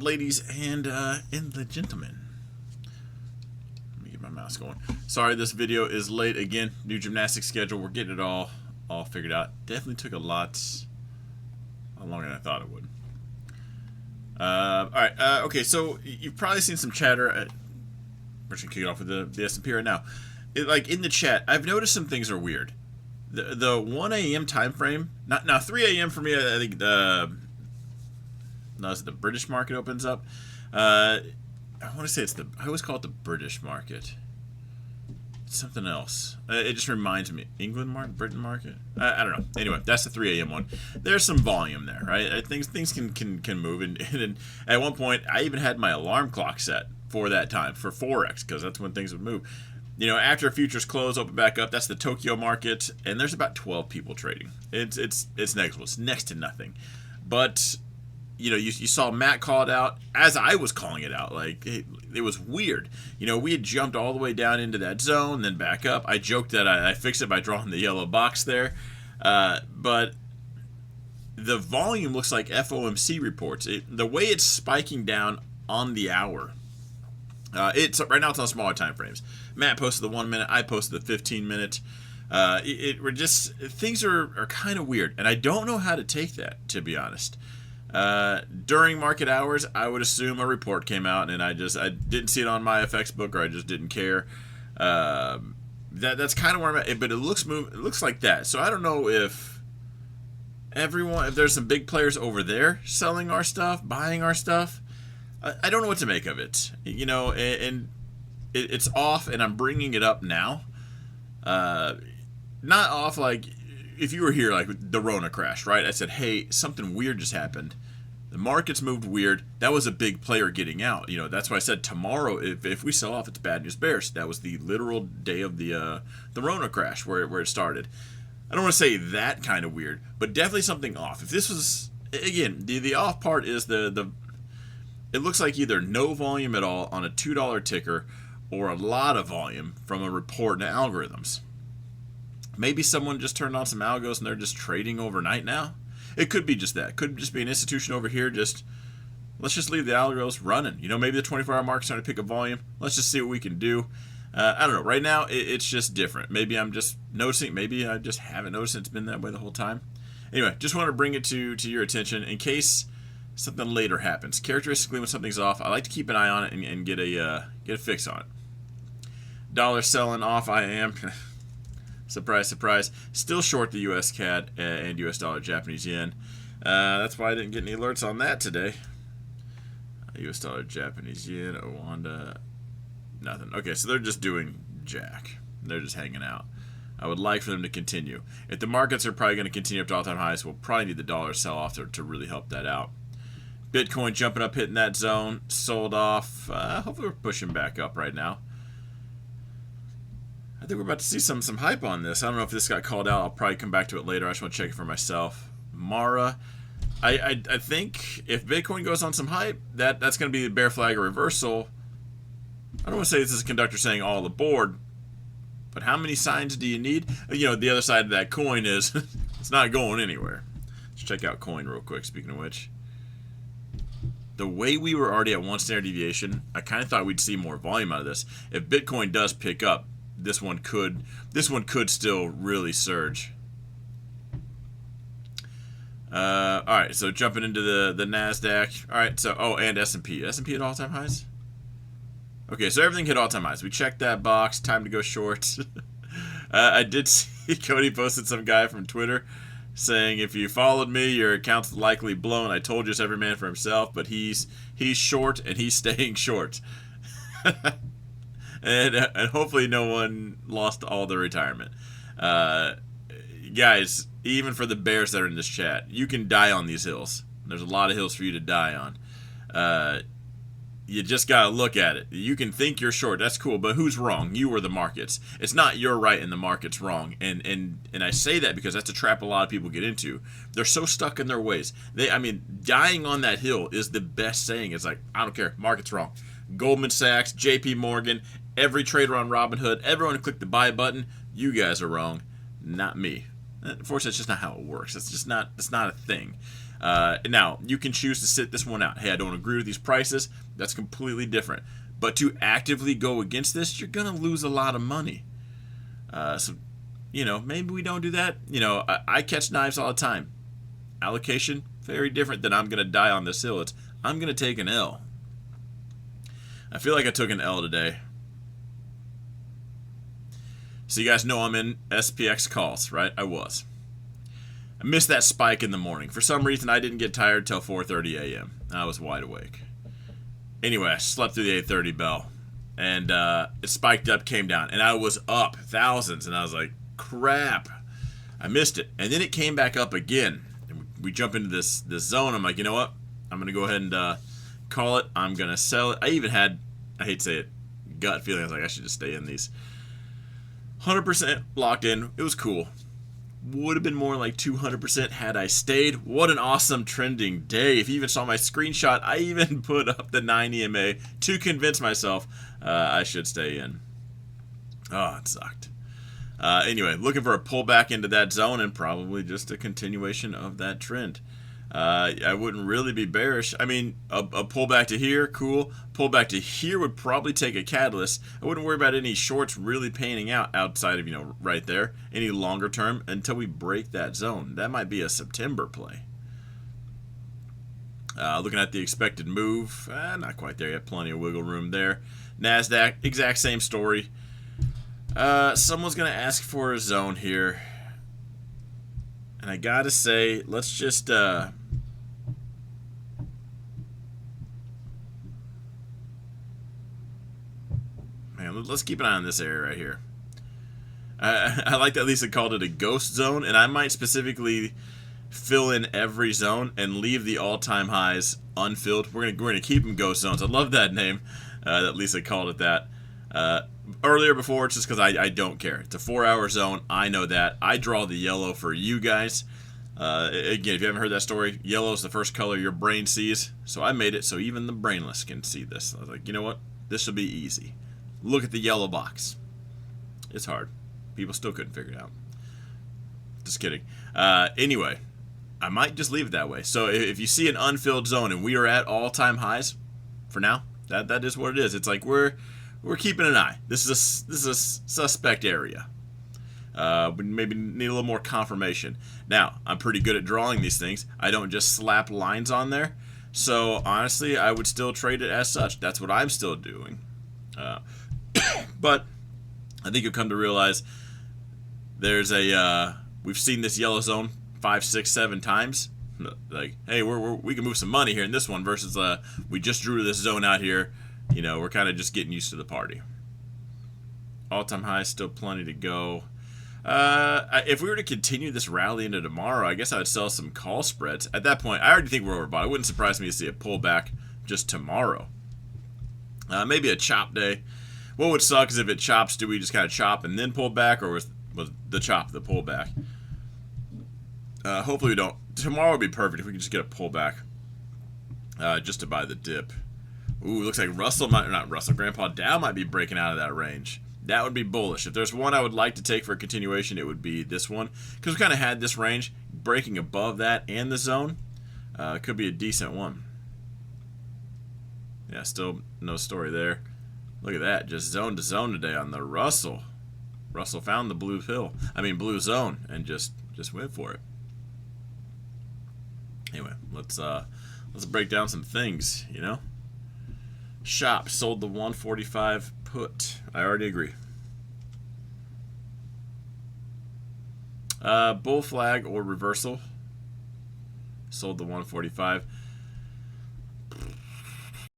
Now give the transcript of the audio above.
ladies and the gentlemen. Let me get my mouse going. Sorry, this video is late again. New gymnastics schedule. We're getting it all figured out. Definitely took a lot longer than I thought it would. All right. Okay. So you've probably seen some chatter. We're just gonna kick it off with the S&P right now. Like in the chat, I've noticed some things are weird. The 1 a.m. time frame. Now 3 a.m. for me. I think the British market opens up. I want to say it's I always call it the British market. It's something else. It just reminds me. England market, Britain market. I don't know. Anyway, that's the 3 a.m. one. There's some volume there, right? Things can move. And at one point, I even had my alarm clock set for that time for Forex because that's when things would move. You know, after futures close, open back up. That's the Tokyo market, and there's about 12 people trading. It's negligible. It's next to nothing. But you know, you saw Matt call it out as I was calling it out. Like, it was weird. You know, we had jumped all the way down into that zone, then back up. I joked that I fixed it by drawing the yellow box there. But the volume looks like FOMC reports. The way it's spiking down on the hour, right now it's on smaller time frames. Matt posted the 1 minute. I posted the 15-minute. We're just, things are kind of weird. And I don't know how to take that, to be honest. During market hours, I would assume a report came out, and I didn't see it on my FX book, or I just didn't care. That's kind of where I'm at, but it looks like that. So I don't know if there's some big players over there selling our stuff, buying our stuff. I don't know what to make of it. You know, and it's off, and I'm bringing it up now. Not off like if you were here, like the Rona crash, right? I said, hey, something weird just happened. The markets moved weird. That was a big player getting out. You know, that's why I said tomorrow, if we sell off, it's bad news bears. That was the literal day of the Rona crash where it started. I don't want to say that kind of weird, but definitely something off. If this was, again, the off part is it looks like either no volume at all on a $2 ticker or a lot of volume from a report and algorithms. Maybe someone just turned on some algos and they're just trading overnight now. It could be just that. It could just be an institution over here let's just leave the algos running. You know, maybe the 24-hour market's trying to pick up volume. Let's just see what we can do. I don't know. Right now, it's just different. Maybe I'm just noticing. Maybe I just haven't noticed it's been that way the whole time. Anyway, just want to bring it to your attention in case something later happens. Characteristically, when something's off, I like to keep an eye on it and get a fix on it. Dollar selling off, I am. Surprise, surprise. Still short the U.S. CAD and U.S. dollar Japanese yen. That's why I didn't get any alerts on that today. U.S. dollar Japanese yen, Owanda, nothing. Okay, so they're just doing jack. They're just hanging out. I would like for them to continue. If the markets are probably going to continue up to all-time highs, we'll probably need the dollar sell-off to really help that out. Bitcoin jumping up, hitting that zone, sold off. Hopefully we're pushing back up right now. I think we're about to see some hype on this. I don't know if this got called out. I'll probably come back to it later. I just want to check it for myself. Mara, I think if Bitcoin goes on some hype, that's going to be the bear flag or reversal. I don't want to say this is a conductor saying all aboard, but how many signs do you need? You know, the other side of that coin is it's not going anywhere. Let's check out coin real quick, speaking of which. The way we were already at one standard deviation, I kind of thought we'd see more volume out of this. If Bitcoin does pick up, this one could still really surge. All right, so jumping into the NASDAQ. All right, so and S&P. S&P at all-time highs? Okay, so everything hit all-time highs. We checked that box. Time to go short. I did see Cody posted some guy from Twitter saying, if you followed me, your account's likely blown. I told you it's every man for himself, but he's short and he's staying short. And hopefully no one lost all their retirement. Guys, even for the bears that are in this chat, you can die on these hills. There's a lot of hills for you to die on. You just got to look at it. You can think you're short. That's cool, but who's wrong? You or the markets. It's not you're right and the market's wrong. And I say that because that's a trap a lot of people get into. They're so stuck in their ways. Dying on that hill is the best saying. It's like, I don't care. Market's wrong. Goldman Sachs, JP Morgan, every trader on Robinhood, everyone who clicked the buy button, you guys are wrong, not me. Unfortunately, that's just not how it works. It's not a thing. Now, you can choose to sit this one out. Hey, I don't agree with these prices. That's completely different. But to actively go against this, you're going to lose a lot of money. So, maybe we don't do that. I catch knives all the time. Allocation, very different than I'm going to die on this hill. It's I'm going to take an L. I feel like I took an L today. So you guys know I'm in SPX calls, right? I was. I missed that spike in the morning. For some reason, I didn't get tired till 4:30 a.m. I was wide awake. Anyway, I slept through the 8:30 bell. And it spiked up, came down. And I was up thousands. And I was like, crap. I missed it. And then it came back up again. And we jump into this zone. I'm like, you know what? I'm going to go ahead and call it. I'm going to sell it. I even had, I hate to say it, gut feeling. I was like, I should just stay in these. 100% locked in. It was cool. Would have been more like 200% had I stayed. What an awesome trending day. If you even saw my screenshot, I even put up the 9 EMA to convince myself I should stay in. Oh, it sucked. Anyway, looking for a pullback into that zone and probably just a continuation of that trend. I wouldn't really be bearish. I mean, a pullback to here, cool. Pullback to here would probably take a catalyst. I wouldn't worry about any shorts really panning out outside of, right there, any longer term until we break that zone. That might be a September play. Looking at the expected move, not quite there yet. Plenty of wiggle room there. NASDAQ, exact same story. Someone's going to ask for a zone here. And I got to say, let's just... let's keep an eye on this area right here. I like that Lisa called it a ghost zone, and I might specifically fill in every zone and leave the all-time highs unfilled. We're gonna keep them ghost zones. I love that name that Lisa called it that. Earlier before, it's just because I don't care. It's a 4-hour zone. I know that. I draw the yellow for you guys. Again, if you haven't heard that story, yellow is the first color your brain sees. So I made it so even the brainless can see this. I was like, you know what? This will be easy. Look at the yellow box. It's hard. People still couldn't figure it out. Just kidding. Anyway, I might just leave it that way. So if you see an unfilled zone and we are at all-time highs, for now, that is what it is. It's like we're keeping an eye. This is a suspect area. We maybe need a little more confirmation. Now, I'm pretty good at drawing these things. I don't just slap lines on there. So honestly, I would still trade it as such. That's what I'm still doing. But I think you'll come to realize there's we've seen this yellow zone 5, 6, 7 times. Like, hey, we can move some money here in this one versus we just drew this zone out here. We're kind of just getting used to the party. All-time high, still plenty to go. If we were to continue this rally into tomorrow, I guess I would sell some call spreads. At that point, I already think we're overbought. It wouldn't surprise me to see a pullback just tomorrow. Maybe a chop day. What would suck is if it chops, do we just kind of chop and then pull back, or was the chop the pullback? Hopefully we don't. Tomorrow would be perfect if we could just get a pullback just to buy the dip. Ooh, looks like Grandpa Dow might be breaking out of that range. That would be bullish. If there's one I would like to take for a continuation, it would be this one. Because we kind of had this range. Breaking above that and the zone could be a decent one. Yeah, still no story there. Look at that. Just zone to zone today on the Russell. Russell found the blue zone and just went for it. Anyway, let's break down some things, Shop sold the 145 put. I already agree. Bull flag or reversal. Sold the 145.